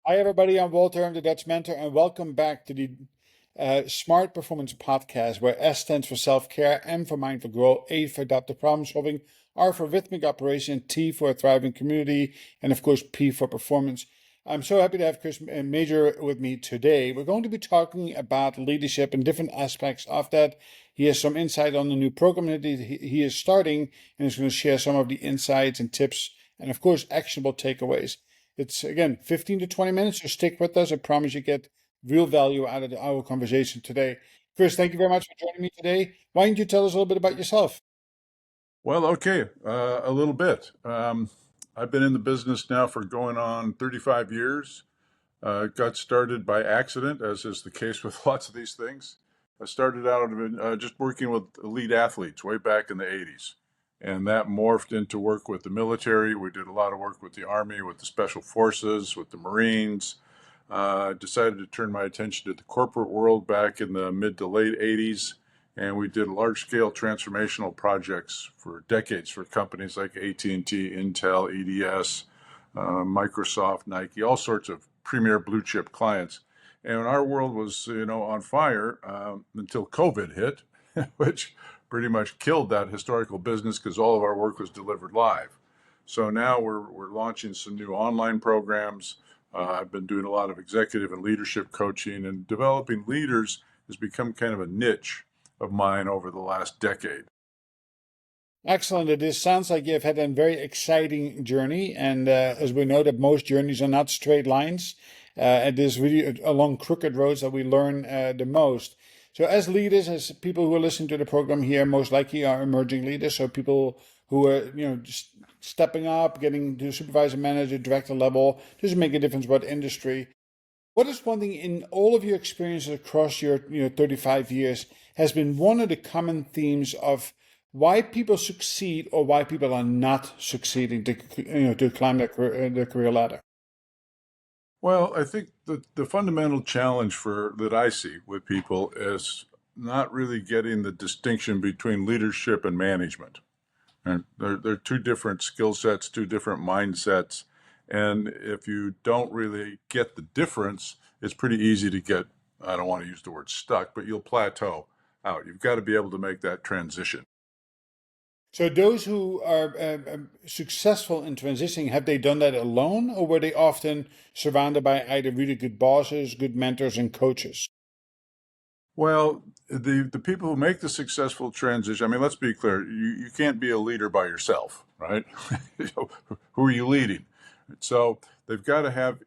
Hi, everybody. I'm Walter. I'm the Dutch mentor, and welcome back to the Smart Performance Podcast, where S stands for self-care, M for mindful growth, A for adaptive problem solving, R for rhythmic operation, T for a thriving community, and of course P for performance. I'm so happy to have Chris Major with me today. We're going to be talking about leadership and different aspects of that. He has some insight on the new program that he is starting, and he's going to share some of the insights and tips, and of course actionable takeaways. It's again 15 to 20 minutes, so stick with us. I promise you get real value out of our conversation today. Chris, thank you very much for joining me today. Why don't you tell us a little bit about yourself? Well, okay, a little bit. I've been in the business now for going on 35 years. Got started by accident, as is the case with lots of these things. I started out just working with elite athletes way back in the 80s. And that morphed into work with the military. We did a lot of work with the Army, with the Special Forces, with the Marines. Decided to turn my attention to the corporate world back in the mid to late 80s. And we did large scale transformational projects for decades for companies like AT&T, Intel, EDS, Microsoft, Nike, all sorts of premier blue chip clients. And our world was, on fire until COVID hit, which pretty much killed that historical business because all of our work was delivered live. So now we're launching some new online programs. I've been doing a lot of executive and leadership coaching, and developing leaders has become kind of a niche of mine over the last decade. Excellent. It is, sounds like you've had a very exciting journey. And as we know, that most journeys are not straight lines. It is really along crooked roads that we learn the most. So, as leaders, as people who are listening to the program here, most likely are emerging leaders. So, people who are, just stepping up, getting to supervisor, manager, director level, doesn't make a difference what industry. What is one thing in all of your experiences across your 35 years has been one of the common themes of why people succeed or why people are not succeeding to to climb their career ladder? Well, I think the fundamental challenge that I see with people is not really getting the distinction between leadership and management. And they're two different skill sets, two different mindsets. And if you don't really get the difference, it's pretty easy to get, I don't want to use the word stuck, but you'll plateau out. You've got to be able to make that transition. So those who are successful in transitioning, have they done that alone, or were they often surrounded by either really good bosses, good mentors, and coaches? Well, the people who make the successful transition, I mean, let's be clear, you can't be a leader by yourself, right? Who are you leading? So they've got to have,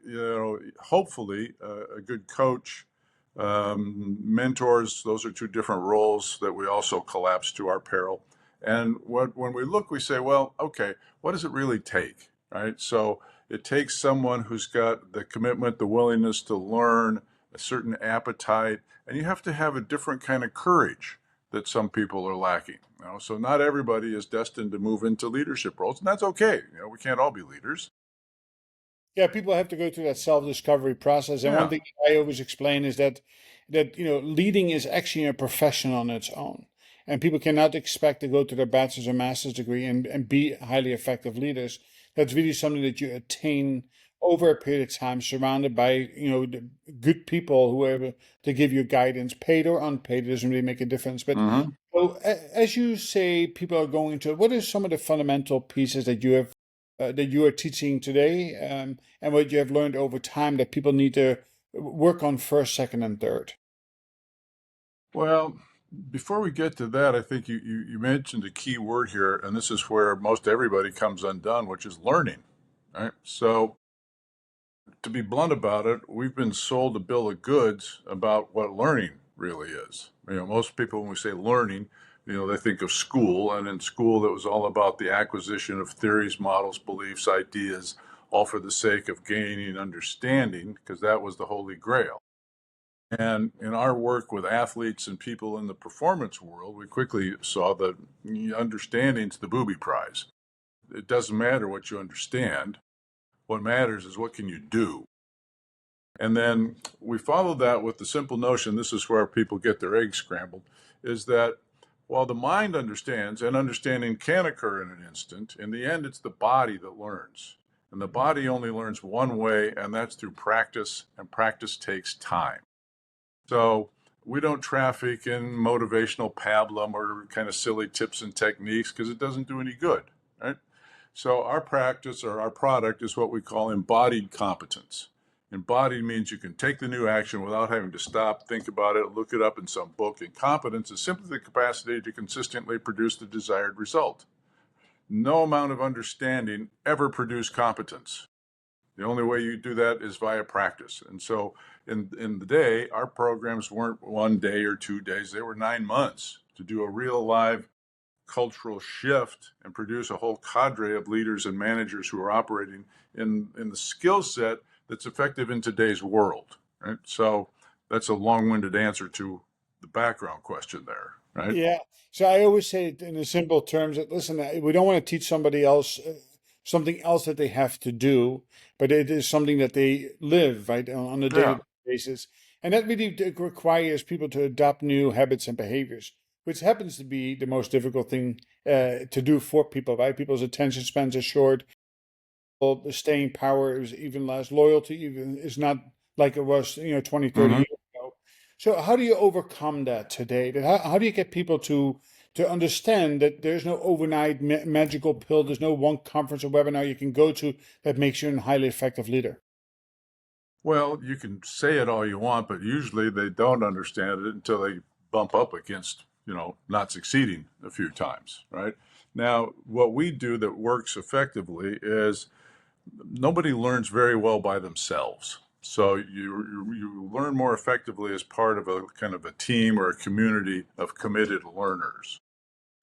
hopefully a good coach, mentors. Those are two different roles that we also collapse to our peril. And when we look, we say, well, okay, what does it really take, right? So it takes someone who's got the commitment, the willingness to learn, a certain appetite, and you have to have a different kind of courage that some people are lacking. So not everybody is destined to move into leadership roles, and that's okay. We can't all be leaders. Yeah, people have to go through that self-discovery process. And one Yeah. thing I always explain is that leading is actually a profession on its own. And people cannot expect to go to their bachelor's or master's degree and be highly effective leaders. That's really something that you attain over a period of time, surrounded by, the good people who are able to give you guidance, paid or unpaid, it doesn't really make a difference. But Hmm. so, as you say, people are going to, what are some of the fundamental pieces that you are teaching today, and what you have learned over time that people need to work on first, second, and third? Well, before we get to that, I think you mentioned a key word here, and this is where most everybody comes undone, which is learning, right? So to be blunt about it, we've been sold a bill of goods about what learning really is. Most people, when we say learning, they think of school, and in school, it was all about the acquisition of theories, models, beliefs, ideas, all for the sake of gaining understanding, because that was the holy grail. And in our work with athletes and people in the performance world, we quickly saw that understanding's the booby prize. It doesn't matter what you understand. What matters is what can you do. And then we follow that with the simple notion, this is where people get their eggs scrambled, is that while the mind understands, and understanding can occur in an instant, in the end, it's the body that learns. And the body only learns one way, and that's through practice, and practice takes time. So we don't traffic in motivational pablum or kind of silly tips and techniques because it doesn't do any good, right? So our practice or our product is what we call embodied competence. Embodied means you can take the new action without having to stop, think about it, look it up in some book. And competence is simply the capacity to consistently produce the desired result. No amount of understanding ever produces competence. The only way you do that is via practice. And so in the day, our programs weren't 1 day or 2 days, they were 9 months to do a real live cultural shift and produce a whole cadre of leaders and managers who are operating in the skill set that's effective in today's world, right? So that's a long-winded answer to the background question there, right? Yeah. So I always say it in the simple terms that listen, we don't want to teach somebody else something else that they have to do, but it is something that they live right on a Yeah. daily basis, and that really requires people to adopt new habits and behaviors, which happens to be the most difficult thing to do for people. Right? People's attention spans are short. The staying power is even less. Loyalty even is not like it was, 20, 30 Mm-hmm. years ago. So how do you overcome that today? How do you get people to understand that there's no overnight magical pill, there's no one conference or webinar you can go to that makes you a highly effective leader? Well, you can say it all you want, but usually they don't understand it until they bump up against, not succeeding a few times, right? Now, what we do that works effectively is nobody learns very well by themselves. So you learn more effectively as part of a kind of a team or a community of committed learners.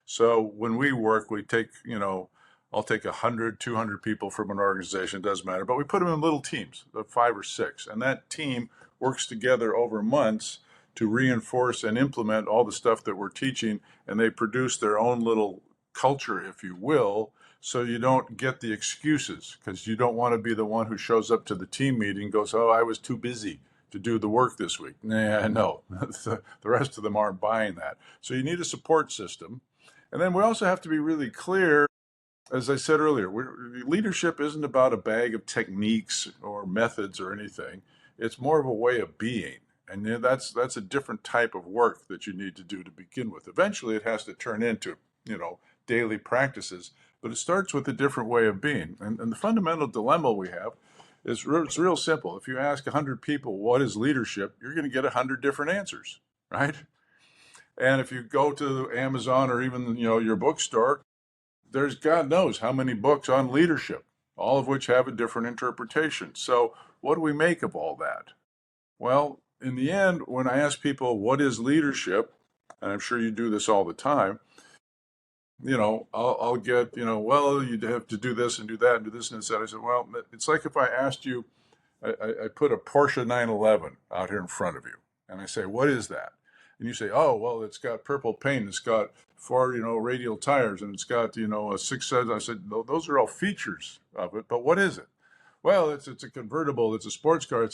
So when we work, we take, I'll take 100, 200 people from an organization, doesn't matter, but we put them in little teams of 5 or 6. And that team works together over months to reinforce and implement all the stuff that we're teaching. And they produce their own little culture, if you will. So you don't get the excuses because you don't want to be the one who shows up to the team meeting and goes, oh, I was too busy to do the work this week. Nah, no, the rest of them aren't buying that. So you need a support system. And then we also have to be really clear, as I said earlier, leadership isn't about a bag of techniques or methods or anything. It's more of a way of being. And that's a different type of work that you need to do to begin with. Eventually, it has to turn into, daily practices, but it starts with a different way of being. And the fundamental dilemma we have is it's real simple. If you ask 100 people, what is leadership, you're going to get 100 different answers, right? And if you go to Amazon or even, your bookstore, there's God knows how many books on leadership, all of which have a different interpretation. So what do we make of all that? Well, in the end, when I ask people, what is leadership? And I'm sure you do this all the time, I'll get, well, you'd have to do this and do that and do this and that. I said, well, it's like if I asked you, I put a Porsche 911 out here in front of you, and I say, what is that? And you say, oh, well, it's got purple paint, it's got four, radial tires, and it's got, a six. I said, no, those are all features of it, but what is it? Well, it's a convertible, it's a sports car.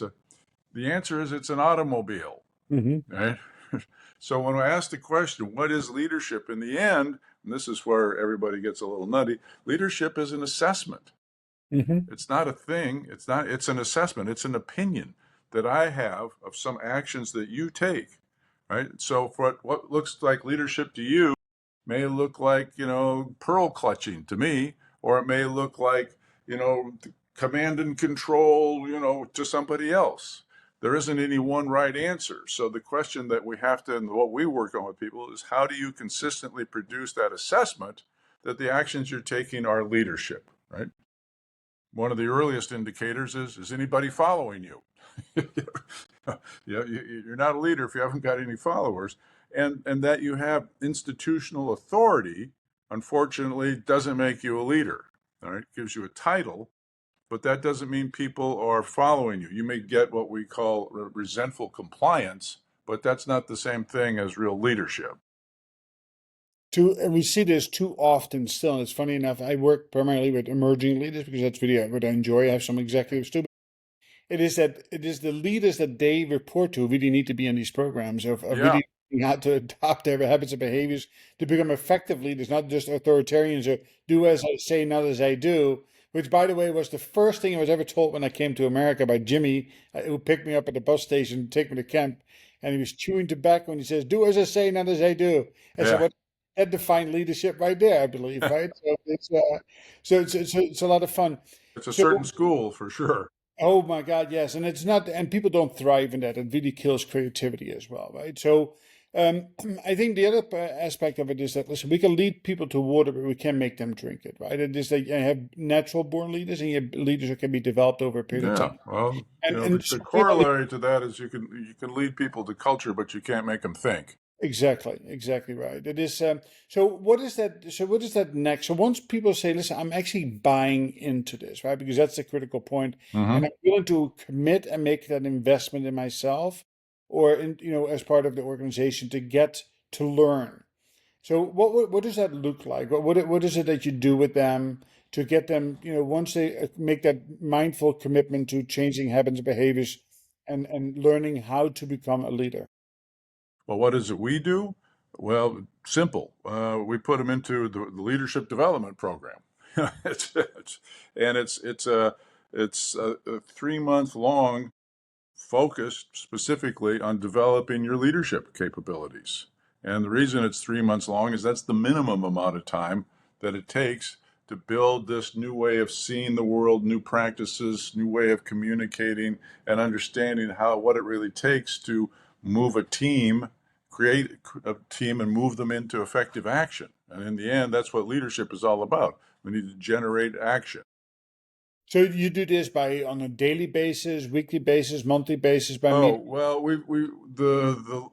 The answer is it's an automobile, Hmm. right? So when I ask the question, what is leadership? In the end, and this is where everybody gets a little nutty, leadership is an assessment. Hmm. It's not a thing. It's an assessment. It's an opinion that I have of some actions that you take, right? So for what looks like leadership to you may look like, pearl clutching to me, or it may look like, command and control, to somebody else. There isn't any one right answer. So the question that we have to, and what we work on with people is how do you consistently produce that assessment that the actions you're taking are leadership, right? One of the earliest indicators is anybody following you? You're not a leader if you haven't got any followers. And that you have institutional authority, unfortunately, doesn't make you a leader. All right, it gives you a title, but that doesn't mean people are following you. You may get what we call resentful compliance, but that's not the same thing as real leadership. And we see this too often still. And it's funny enough, I work primarily with emerging leaders because that's really what I enjoy. I have some executives too. It is the leaders that they report to really need to be in these programs of Yeah. really learning how to adopt their habits and behaviors to become effective leaders, not just authoritarians or do as I say, not as I do, which, by the way, was the first thing I was ever told when I came to America by Jimmy, who picked me up at the bus station to take me to camp. And he was chewing tobacco and he says, "Do as I say, not as I do." I said, Yeah, "What?" That defined leadership right there, I believe, right? So it's a lot of fun. it's a So, certain school for sure. oh my God, yes, and it's not, and people don't thrive in that. It really kills creativity as well, right? So, um, I think the other aspect of it is that, listen, we can lead people to water, but we can't make them drink it, right? It is that you have natural born leaders and you have leaders who can be developed over a period of Yeah, time. well, And the something about corollary to that is you can lead people to culture, but you can't make them think. exactly right. It is. So what is that? So what is that next? So once people say, "Listen, I'm actually buying into this," right? Because that's the critical point, and Hmm. I'm willing to commit and make that investment in myself, or in as part of the organization to get to learn. So what does that look like? What is it that you do with them to get them? Once they make that mindful commitment to changing habits and behaviors, and learning how to become a leader. Well, what is it we do? Well, simple. We put them into the leadership development program. It's a 3 month long focused specifically on developing your leadership capabilities. And the reason it's 3 months long is that's the minimum amount of time that it takes to build this new way of seeing the world, new practices, new way of communicating, and understanding what it really takes to move a team, create a team, and move them into effective action. And in the end, that's what leadership is all about. We need to generate action. So you do this by on a daily basis, weekly basis, monthly basis by Oh, meeting. well, we the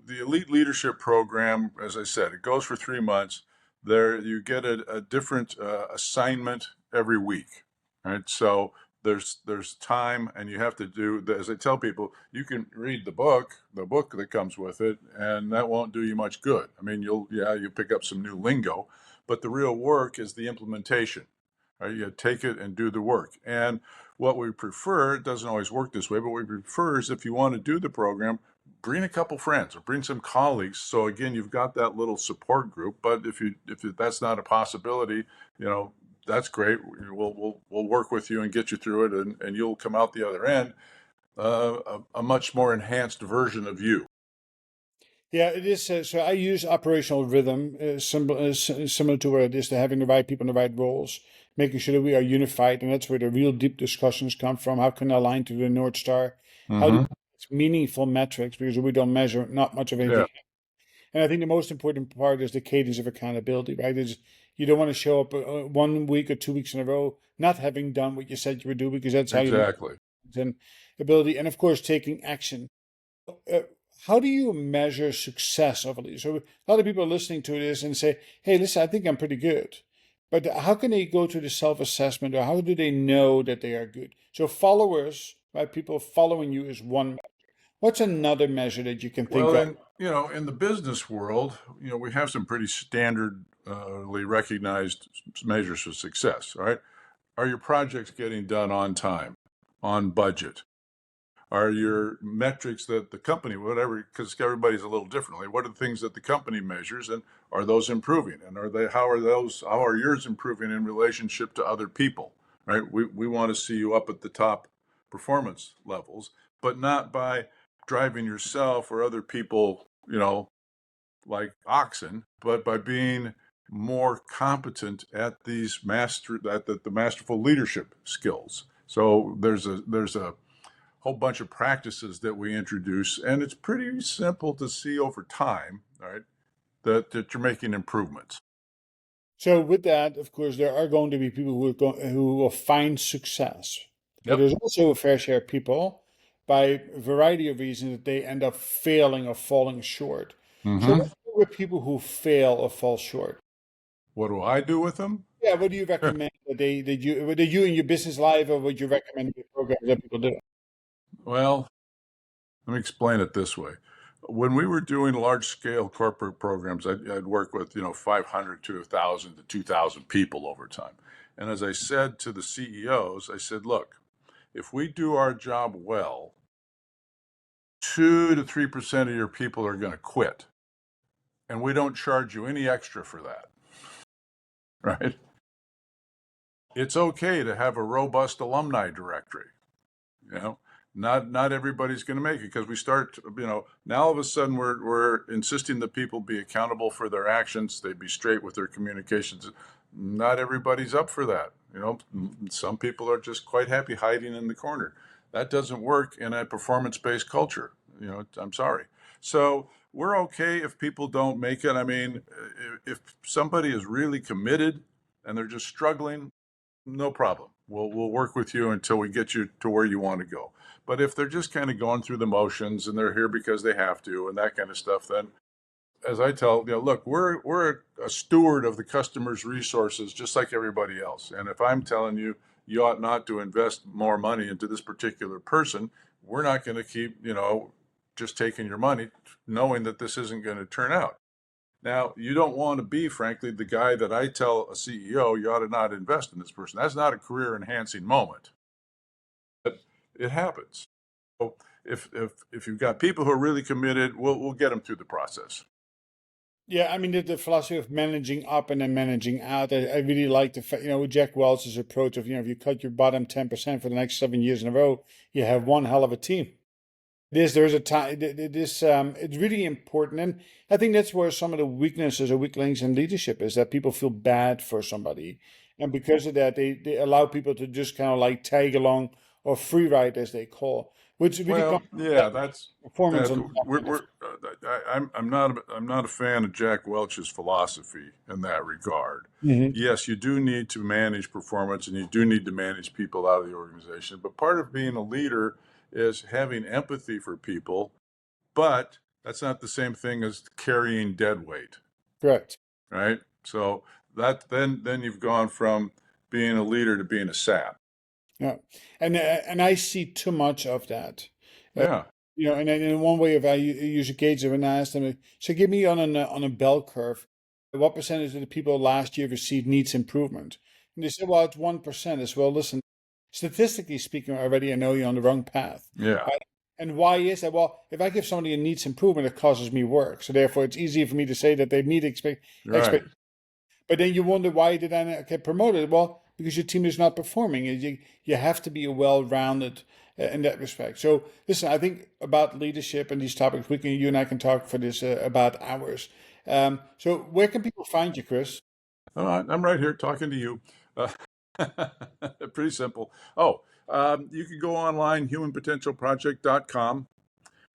elite leadership program, as I said, it goes for 3 months. There you get a different assignment every week, right? So there's time, and you have to do, as I tell people, you can read the book that comes with it, and that won't do you much good. I mean, you pick up some new lingo, but the real work is the implementation. Right? You take it and do the work. And what we prefer, it doesn't always work this way, but what we prefer is if you want to do the program, bring a couple friends or bring some colleagues. So again, you've got that little support group. But if that's not a possibility, you know, that's great. We'll work with you and get you through it, and you'll come out the other end a much more enhanced version of you. Yeah, it is. So I use operational rhythm, similar to what it is to having the right people in the right roles, making sure that we are unified, and that's where the real deep discussions come from. How can I align to the North Star? How do Hmm. it's meaningful metrics because we don't measure not much of Yeah, anything. And I think the most important part is the cadence of accountability, right? Is you don't want to show up 1 week or 2 weeks in a row not having done what you said you would do because that's how you exactly. and ability, and of course taking action. uh, how do you measure success of a leader? So a lot of people are listening to this and say, "Hey, listen, I think I'm pretty good," but how can they go to the self-assessment, or how do they know that they are good? So followers, right? People following you is one. What's another measure that you can think Well, of? in the business world, we have some pretty standardly recognized measures of success. All right, are your projects getting done on time, on budget? Are your metrics that the company, whatever, because everybody's a little differently, what are the things that the company measures, and are those improving? And how are yours improving in relationship to other people? Right? We want to see you up at the top performance levels, but not by driving yourself or other people, like oxen, but by being more competent at the masterful leadership skills. So there's a whole bunch of practices that we introduce, and it's pretty simple to see over time, all right, that you're making improvements. So with that, of course, there are going to be people who will find success, but Yep. there's also a fair share of people, by a variety of reasons, that they end up failing or falling short. So Hmm. what do with people who fail or fall short? What do I do with them? Yeah, what do you recommend that you in your business life, or would you recommend the programs that people do? Well, let me explain it this way. When we were doing large scale corporate programs, I'd work with 500 to 1,000 to 2,000 people over time. And as I said to the CEOs, I said, look, if we do our job well, 2 to 3% of your people are going to quit, and we don't charge you any extra for that, right? It's okay to have a robust alumni directory. You know, not everybody's going to make it because we start, now all of a sudden we're insisting that people be accountable for their actions. They be straight with their communications. Not everybody's up for that. Some people are just quite happy hiding in the corner. That doesn't work in a performance-based culture. I'm sorry. So we're okay if people don't make it. I mean, if somebody is really committed and they're just struggling, no problem. We'll work with you until we get you to where you want to go. But if they're just kind of going through the motions and they're here because they have to and that kind of stuff, then as I tell, look, we're a steward of the customer's resources just like everybody else. And if I'm telling you you ought not to invest more money into this particular person, we're not going to keep, just taking your money knowing that this isn't going to turn out. Now, you don't want to be, frankly, the guy that I tell a CEO you ought to not invest in this person. That's not a career enhancing moment, but it happens. So if you've got people who are really committed, we'll get them through the process. Yeah, I mean the philosophy of managing up and then managing out. I really like Jack Welch's approach of if you cut your bottom 10% for the next 7 years in a row, you have one hell of a team. There's a time. It's really important, and I think that's where some of the weaknesses or weak links in leadership is that people feel bad for somebody, and because of that, they allow people to just kind of like tag along or free ride as they call, which really comes Well, yeah, that's performance that. on top of We're I'm not a fan of Jack Welch's philosophy in that regard. it. Yes, you do need to manage performance and you do need to manage people out of the organization. But part of being a leader is having empathy for people, but that's not the same thing as carrying dead weight, Correct. right? So that then you've gone from being a leader to being a sap. Yeah, and I see too much of that. Yeah, And in one way, if I use a gauge of an ask them, so give me on a bell curve, what percentage of the people last year received needs improvement? And they said, well, it's 1%. As well, listen, statistically speaking, already I know you're on the wrong path. yeah, Right? And why is that? Well, if I give somebody a needs improvement, it causes me work. So therefore, it's easier for me to say that they need right. but then you wonder why did I not get promoted? Well, because your team is not performing. You have to be well-rounded in that respect. So listen, I think about leadership and these topics, you and I can talk for this about hours. So where can people find you, Chris? I'm right here talking to you. Uh, Pretty simple. Oh, you can go online, humanpotentialproject.com.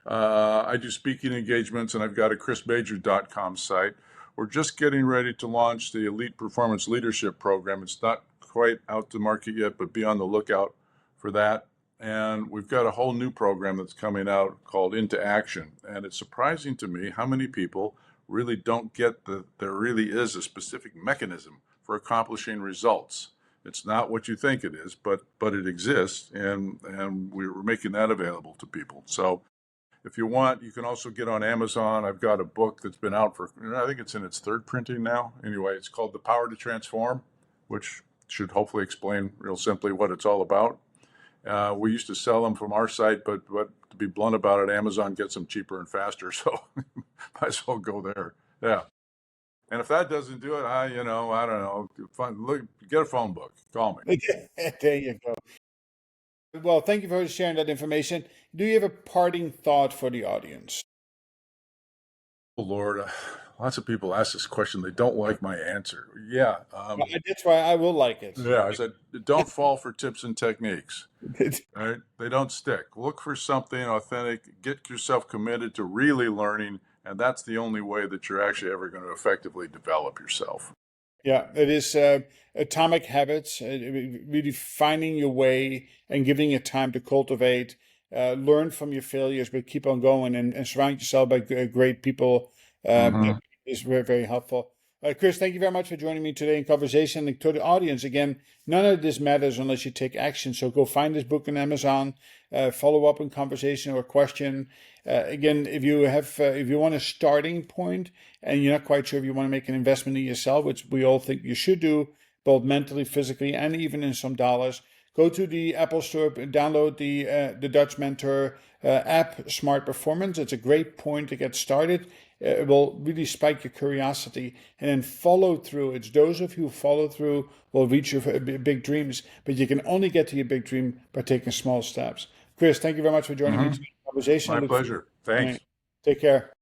I do speaking engagements, and I've got a chrismajor.com site. We're just getting ready to launch the Elite Performance Leadership Program. It's not quite out to market yet, but be on the lookout for that. And we've got a whole new program that's coming out called Into Action. And it's surprising to me how many people really don't get that there really is a specific mechanism for accomplishing results. It's not what you think it is, but it exists, and we're making that available to people. So if you want, you can also get on Amazon. I've got a book that's been out for, I think it's in its third printing now. Anyway, it's called The Power to Transform, which should hopefully explain real simply what it's all about. We used to sell them from our site, but to be blunt about it, Amazon gets them cheaper and faster. So might as well go there. Yeah. And if that doesn't do it, I don't know. Look, get a phone book. Call me. There you go. Well, thank you for sharing that information. Do you have a parting thought for the audience? Oh, Lord, lots of people ask this question. They don't like my answer. Yeah. That's why I will like it. Yeah, I said, don't fall for tips and techniques, right? They don't stick. Look for something authentic, get yourself committed to really learning, and that's the only way that you're actually ever going to effectively develop yourself. Yeah, it is atomic habits, really finding your way and giving it time to cultivate. Learn from your failures, but keep on going and surround yourself by great people. Hmm. Is very, very helpful. Chris, thank you very much for joining me today in conversation. And to the audience, again, none of this matters unless you take action. So go find this book on Amazon, follow up in conversation or question. Again, if you want a starting point and you're not quite sure if you want to make an investment in yourself, which we all think you should do, both mentally, physically, and even in some dollars, go to the Apple Store and download the Dutch Mentor app, S.M.A.R.T Performance. It's a great point to get started. It will really spike your curiosity, and then follow through. It's those of you who follow through will reach your big dreams, but you can only get to your big dream by taking small steps. Chris, thank you very much for joining me Hmm. today in the conversation. I My look forward pleasure. to it. Thanks. Take care.